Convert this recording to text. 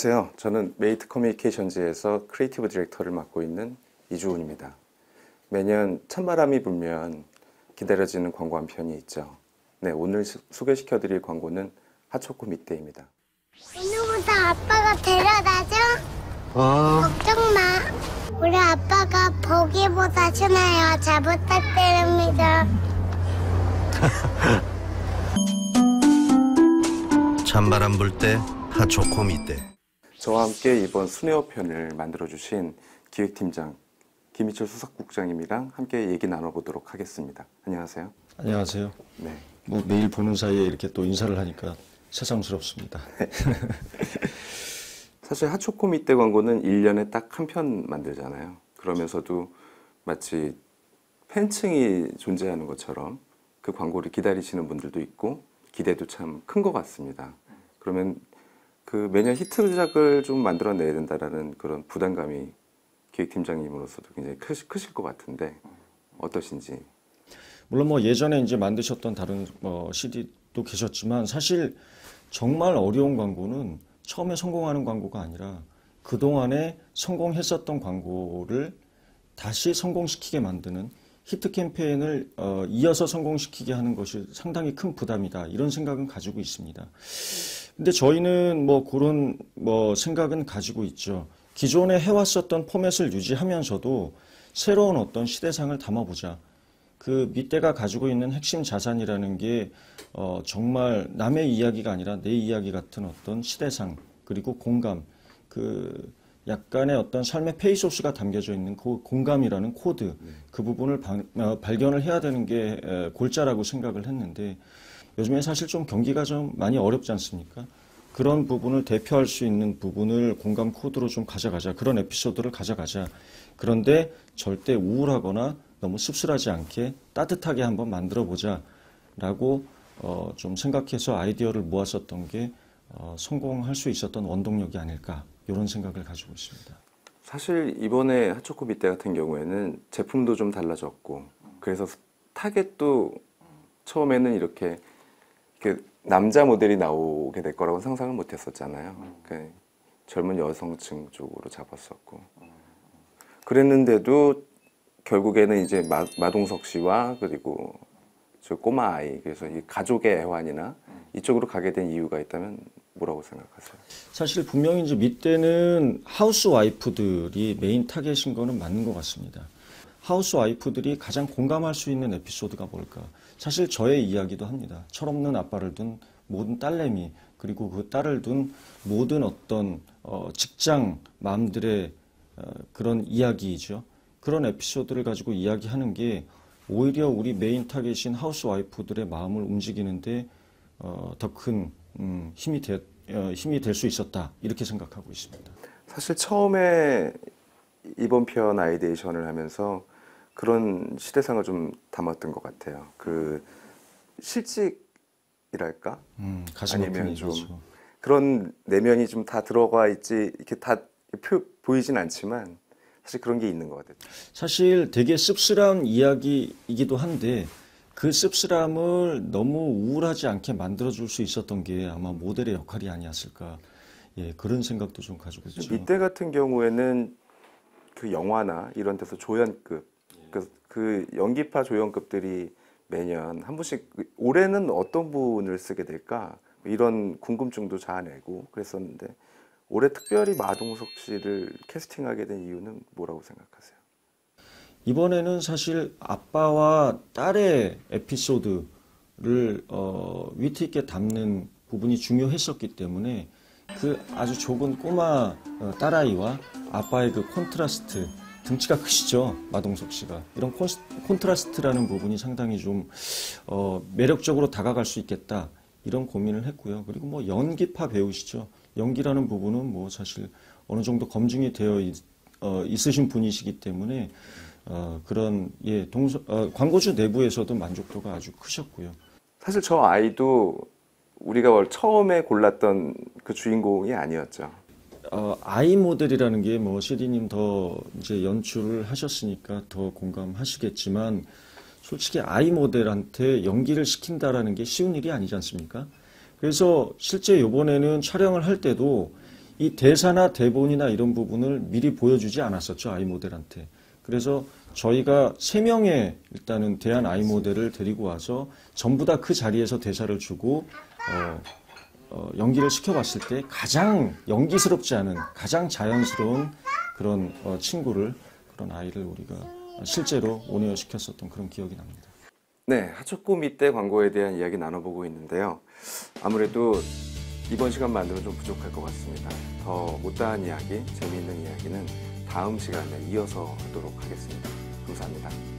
안녕하세요. 저는 메이트 커뮤니케이션즈에서 크리에이티브 디렉터를 맡고 있는 이주훈입니다. 매년 찬바람이 불면 기다려지는 광고 한 편이 있죠. 네, 오늘 소개시켜드릴 광고는 핫초코 밑대입니다. 오늘부터 아빠가 데려다줘? 걱정 마. 우리 아빠가 보기보다 순해요. 잘 부탁드립니다. 찬바람 불 때 핫초코 밑대. 저와 함께 이번 순회어 편을 만들어주신 기획팀장 김희철 수석국장님이랑 함께 얘기 나눠보도록 하겠습니다. 안녕하세요. 안녕하세요. 네. 뭐 매일 보는 사이에 이렇게 또 인사를 하니까 새삼스럽습니다. 사실 핫초코 밑대 광고는 1년에 딱 한 편 만들잖아요. 그러면서도 마치 팬층이 존재하는 것처럼 그 광고를 기다리시는 분들도 있고 기대도 참 큰 것 같습니다. 그러면 그 매년 히트작을 좀 만들어내야 된다라는 그런 부담감이 기획팀장님으로서도 굉장히 크실 것 같은데 어떠신지? 물론 뭐 예전에 이제 만드셨던 다른 CD도 계셨지만 사실 정말 어려운 광고는 처음에 성공하는 광고가 아니라 그동안에 성공했었던 광고를 다시 성공시키게 만드는 히트 캠페인을 이어서 성공시키게 하는 것이 상당히 큰 부담이다. 이런 생각은 가지고 있습니다. 근데 저희는 뭐 그런 생각은 가지고 있죠. 기존에 해왔었던 포맷을 유지하면서도 새로운 어떤 시대상을 담아보자. 그 밑대가 가지고 있는 핵심 자산이라는 게 정말 남의 이야기가 아니라 내 이야기 같은 어떤 시대상 그리고 공감, 그 약간의 어떤 삶의 페이소스가 담겨져 있는 그 공감이라는 코드, 그 부분을 발견을 해야 되는 게 골자라고 생각을 했는데 요즘에 사실 좀 경기가 좀 많이 어렵지 않습니까? 그런 부분을 대표할 수 있는 부분을 공감 코드로 좀 가져가자. 그런 에피소드를 가져가자. 그런데 절대 우울하거나 너무 씁쓸하지 않게 따뜻하게 한번 만들어보자 라고 좀 생각해서 아이디어를 모았었던 게 성공할 수 있었던 원동력이 아닐까 이런 생각을 가지고 있습니다. 사실 이번에 핫초코 밑대 같은 경우에는 제품도 좀 달라졌고 그래서 타겟도 처음에는 이렇게 남자 모델이 나오게 될 거라고 상상을 못 했었잖아요. 젊은 여성층 쪽으로 잡았었고 그랬는데도 결국에는 이제 마동석 씨와 그리고 저 꼬마 아이, 그래서 이 가족의 애환이나 이쪽으로 가게 된 이유가 있다면 뭐라고 생각하세요? 사실 분명히 이제 밑대는 하우스 와이프들이 메인 타겟인 거는 맞는 것 같습니다. 하우스 와이프들이 가장 공감할 수 있는 에피소드가 뭘까? 사실 저의 이야기도 합니다. 철없는 아빠를 둔 모든 딸내미, 그리고 그 딸을 둔 모든 어떤 직장 맘들의 그런 이야기이죠. 그런 에피소드를 가지고 이야기하는 게 오히려 우리 메인 타겟인 하우스 와이프들의 마음을 움직이는데 더 큰 힘이 될 수 있었다. 이렇게 생각하고 있습니다. 사실 처음에 이번 편 아이디에이션을 하면서 그런 시대상을 좀 담았던 것 같아요. 그 실직이랄까? 가슴 아니면 좀 아픔이죠. 그런 내면이 좀 다 들어가 있지 이렇게 다 보이진 않지만 사실 그런 게 있는 것 같아요. 사실 되게 씁쓸한 이야기이기도 한데 그 씁쓸함을 너무 우울하지 않게 만들어줄 수 있었던 게 아마 모델의 역할이 아니었을까. 예, 그런 생각도 좀 가지고 있죠. 밑대 같은 경우에는 그 영화나 이런 데서 조연급, 그 연기파 조연급들이 매년 한 분씩 올해는 어떤 분을 쓰게 될까 이런 궁금증도 자아내고 그랬었는데 올해 특별히 마동석 씨를 캐스팅하게 된 이유는 뭐라고 생각하세요? 이번에는 사실 아빠와 딸의 에피소드를 위트 있게 담는 부분이 중요했었기 때문에 그 아주 조금 꼬마 딸아이와 아빠의 그 콘트라스트, 등치가 크시죠, 마동석 씨가. 이런 콘트라스트라는 부분이 상당히 좀 매력적으로 다가갈 수 있겠다 이런 고민을 했고요. 그리고 뭐 연기파 배우시죠. 연기라는 부분은 뭐 사실 어느 정도 검증이 되어 있으신 분이시기 때문에 그런 광고주 내부에서도 만족도가 아주 크셨고요. 사실 저 아이도 우리가 처음에 골랐던 그 주인공이 아니었죠. 아이 모델이라는 게 뭐 CD님 더 이제 연출을 하셨으니까 더 공감하시겠지만 솔직히 아이 모델한테 연기를 시킨다라는 게 쉬운 일이 아니지 않습니까? 그래서 실제 이번에는 촬영을 할 때도 이 대사나 대본이나 이런 부분을 미리 보여주지 않았었죠, 아이 모델한테. 그래서 저희가 3명의 일단은 대한 아이 모델을 데리고 와서 전부 다 그 자리에서 대사를 주고 연기를 시켜봤을 때 가장 연기스럽지 않은 가장 자연스러운 그런 친구를 그런 아이를 우리가 실제로 온에어 시켰었던 그런 기억이 납니다. 네, 하초코 미떼 광고에 대한 이야기 나눠보고 있는데요. 아무래도 이번 시간만으로는 좀 부족할 것 같습니다. 더 못다한 이야기, 재미있는 이야기는 다음 시간에 이어서 하도록 하겠습니다. 감사합니다.